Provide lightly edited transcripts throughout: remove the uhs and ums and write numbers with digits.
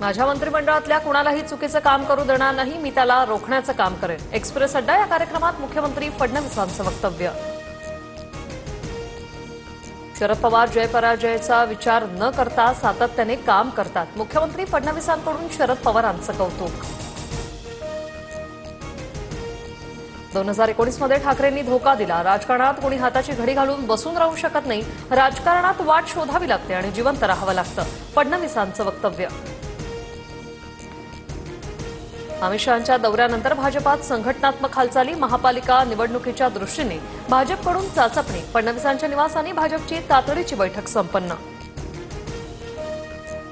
माझ्या मंत्रिमंडळातल्या कुणालाही चुकीचं काम करू देणार नाही, मी त्याला रोखण्याचं काम करेन. एक्सप्रेस अड्डा या कार्यक्रमात मुख्यमंत्री फडणवीसांचं वक्तव्य. शरद पवार जय-पराजयाचा विचार न करता सातत्याने काम करतात. मुख्यमंत्री फडणवीसांकडून शरद पवारांचं कौतुक. 2019 मध्ये ठाकरेंनी धोका दिला. राजकारणात कोणी हाताची घडी घालून बसून राहू शकत नाही. राजकारणात वाट शोधावी लागते आणि जिवंत राहावं लागतं. फडणवीसांचं वक्तव्य. अमित शहांच्या दौऱ्यानंतर भाजपात संघटनात्मक हालचाली. महापालिका निवडणुकीच्या दृष्टीने भाजपकडून चाचपणी. फडणवीसांच्या निवासाने भाजपची तातडीची बैठक संपन्न.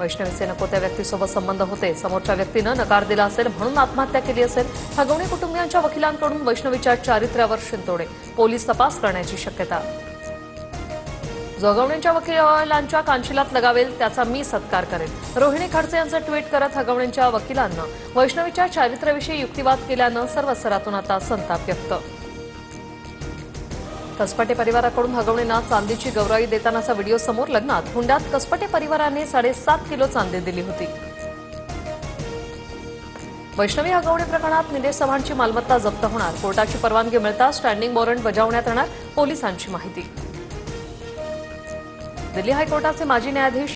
वैष्णवीचे नको त्या व्यक्तीसोबत संबंध होते. समोरच्या व्यक्तीनं नकार दिला असेल म्हणून आत्महत्या केली असेल. हगवणे कुटुंबियांच्या वकिलांकडून वैष्णवीच्या चारित्र्यावर शिंतोडे. पोलीस तपास करण्याची शक्यता. जो हगवणेंच्या वकिलांच्या कानशिलात लगावेल त्याचा मी सत्कार करेन. रोहिणी खडसे यांचं ट्विट करत हगवणेंच्या वकिलांनं वैष्णवीच्या चारित्र्याविषयी युक्तिवाद केल्यानं सर्व स्तरातून आता संताप व्यक्त. कसपटे परिवाराकडून हगवणेंना चांदीची गौराई देतानाचा व्हिडिओ समोर. लग्नात हुंड्यात कसपटे परिवाराने 7.5 किलो चांदी दिली होती. वैष्णवी हगवणे प्रकरणात निलेश चव्हाणची मालमत्ता जप्त होणार. कोर्टाची परवानगी मिळता स्टँडिंग वॉरंट बजावण्यात येणार. पोलिसांची माहिती. दिल्ली हायकोर्टाचे माजी न्यायाधीश